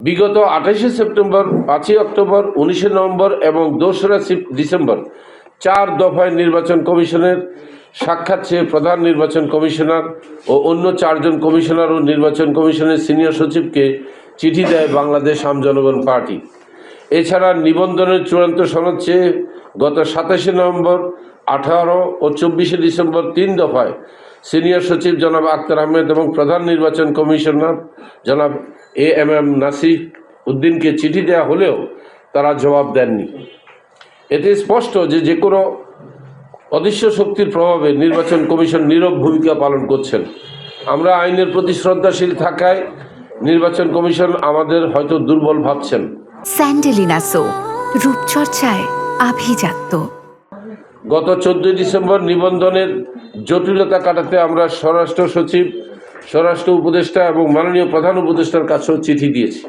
বিগত ২৮শে সেপ্টেম্বর, ৫ই October, ১৯শে November এবং ২রা ডিসেম্বর ৪ দফায় নির্বাচন কমিশনের সাক্ষাৎ চেয়ে প্রধান নির্বাচন কমিশনার ও অন্য ৪ জন কমিশনার ও নির্বাচন কমিশনের সিনিয়র সচিবকে চিঠি দেয় বাংলাদেশ আম জনগণ পার্টি। এছাড়া নিবন্ধনের চূড়ান্ত সনদ চেয়ে গত ২৭শে নভেম্বর, ১৮ ও ২৪শে ডিসেম্বর ৩ দফায় সিনিয়র সচিব জনাব আক্তার আহমেদ এবং প্রধান নির্বাচন কমিশনার জনাব এএমএম নাসির উদ্দিনকে চিঠি দেওয়া হলেও তারা জবাব দেননি। এতে স্পষ্ট যে কোনো অদৃশ্য শক্তির প্রভাবে নির্বাচন কমিশন নীরব ভূমিকা পালন করছেন। আমরা আইনের প্রতি শ্রদ্ধাশীল থাকায় নির্বাচন কমিশন আমাদের হয়তো দুর্বল ভাবছেন। স্যান্ডেলিনা সো, রূপচর্চায় আভিজাত্য। গত 14 ডিসেম্বর নিবন্ধনের জটিলতা কাটাতে আমরা স্বরাষ্ট্র সচিব, স্বরাষ্ট্র উপদেষ্টা এবং মাননীয় প্রধান উপদেষ্টার কাছেও চিঠি দিয়েছি।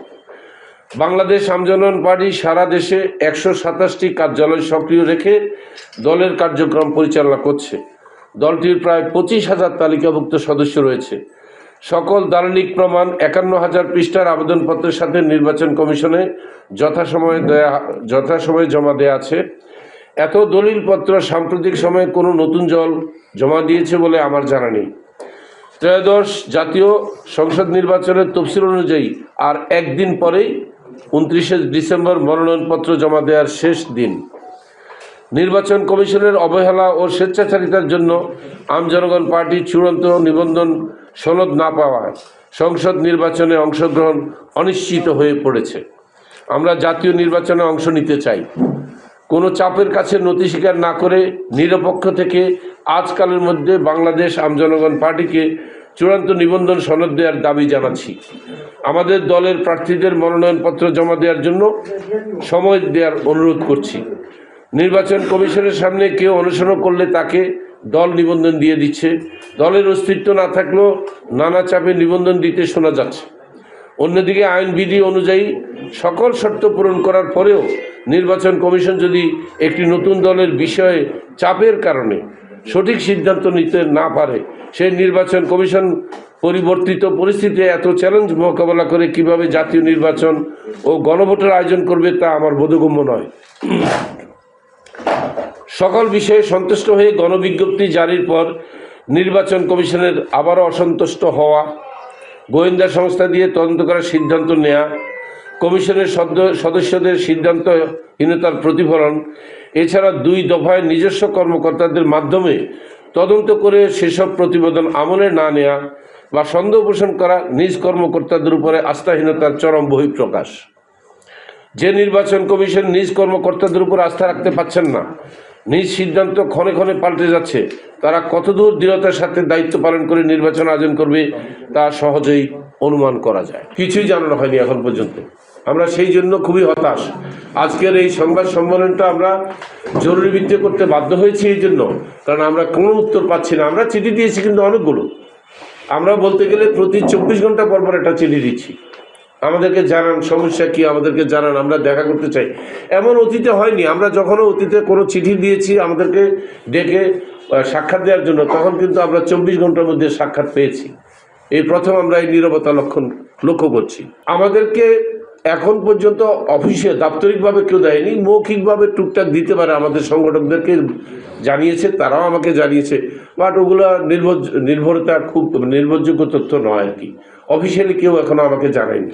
বাংলাদেশ আম জনগণ পার্টি সারা দেশে ১২৭টি কার্যালয় সক্রিয় রেখে দলের কার্যক্রম পরিচালনা করছে। দলটির প্রায় ২৫,০০০ তালিকাভুক্ত সদস্য রয়েছে। সকল দালিলিক প্রমাণ ৫১,০০০ পৃষ্ঠার আবেদনপত্রের সাথে নির্বাচন কমিশনে যথাসময়ে জমা দেওয়া আছে। এত দলিলপত্র সাম্প্রতিক সময়ে কোনো নতুন দল জমা দিয়েছে বলে আমার জানা নেই। ত্রয়োদশ জাতীয় সংসদ নির্বাচনের তফসিল অনুযায়ী আর একদিন পরেই ২৯শে ডিসেম্বর মনোনয়নপত্র জমা দেওয়ার শেষ দিন। নির্বাচন কমিশনের অবহেলা ও স্বেচ্ছাচারিতার জন্য আম জনগণ পার্টি চূড়ান্ত নিবন্ধন সনদ না পাওয়ায় সংসদ নির্বাচনে অংশগ্রহণ অনিশ্চিত হয়ে পড়েছে। আমরা জাতীয় নির্বাচনে অংশ নিতে চাই। কোনো চাপের কাছে নতি স্বীকার না করে নিরপেক্ষ থেকে আজকালের মধ্যে বাংলাদেশ আম জনগণ পার্টিকে চূড়ান্ত নিবন্ধন সনদ দেওয়ার দাবি জানাচ্ছি। আমাদের দলের প্রার্থীদের মনোনয়নপত্র জমা দেওয়ার জন্য সময় দেওয়ার অনুরোধ করছি। নির্বাচন কমিশনের সামনে কেউ অনুসরণ করলে তাকে দল নিবন্ধন দিয়ে দিচ্ছে। দলের অস্তিত্ব না থাকলেও নানা চাপে নিবন্ধন দিতে শোনা যাচ্ছে। অন্যদিকে আইনবিধি অনুযায়ী সকল শর্ত পূরণ করার পরেও নির্বাচন কমিশন যদি একটি নতুন দলের বিষয়ে চাপের কারণে সঠিক সিদ্ধান্ত নিতে না পারে, সেই নির্বাচন কমিশন পরিবর্তিত পরিস্থিতিতে এত চ্যালেঞ্জ মোকাবেলা করে কিভাবে জাতীয় নির্বাচন ও গণভোটের আয়োজন করবে তা আমার বোধগম্য নয়। সকল বিষয়ে সন্তুষ্ট হয়ে গণবিজ্ঞপ্তি জারির পর নির্বাচন কমিশনের আবারও অসন্তুষ্ট হওয়া, গোয়েন্দা সংস্থা দিয়ে তদন্ত করার সিদ্ধান্ত নেওয়া, কমিশনের সদস্যদের সিদ্ধান্তহীনতার প্রতিফলন, এছাড়া 2 দফায় নিজস্ব কর্মকর্তাদের মাধ্যমে তদন্ত করে সেসব প্রতিবেদন আমলে না নেওয়া বা সন্দেহ পোষণ করা নিজ কর্মকর্তাদের উপরে আস্থাহীনতার চরম বহিঃপ্রকাশ। যে নির্বাচন কমিশন নিজ কর্মকর্তাদের উপর আস্থা রাখতে পারছেন না, নিজ সিদ্ধান্ত ক্ষণে ক্ষণে পাল্টে যাচ্ছে, তারা কতদূর দৃঢ়তার সাথে দায়িত্ব পালন করে নির্বাচন আয়োজন করবে তা সহজেই অনুমান করা যায়। কিছুই জানানো হয়নি এখন পর্যন্ত। আমরা সেই জন্য খুবই হতাশ। আজকের এই সংবাদ সম্মেলনটা আমরা জরুরি ভিত্তিতে করতে বাধ্য হয়েছি এই জন্য, কারণ আমরা কোনো উত্তর পাচ্ছি না। আমরা চিঠি দিয়েছি কিন্তু অনেকগুলো। আমরা বলতে গেলে প্রতি 24 ঘন্টা পর পর একটা চিঠি দিচ্ছি। আমাদেরকে জানান সমস্যা কি, আমাদেরকে জানান, আমরা দেখা করতে চাই। এমন অতীতে হয়নি। আমরা যখনও অতীতে কোনো চিঠি দিয়েছি আমাদেরকে ডেকে সাক্ষাৎ দেওয়ার জন্য, তখন কিন্তু আমরা 24 ঘন্টার মধ্যে সাক্ষাৎ পেয়েছি। এই প্রথম আমরা এই নীরবতা লক্ষ্য করছি। আমাদেরকে এখন পর্যন্ত অফিসে দাপ্তরিকভাবে কেউ দেয়নি, মৌখিকভাবে টুকটাক দিতে পারে আমাদের সংগঠকদেরকে জানিয়েছে, তারাও আমাকে জানিয়েছে, বাট ওগুলো খুব নির্ভরযোগ্য তথ্য নয় আর কি। অফিসিয়ালি কেউ এখনো আমাকে জানায়নি।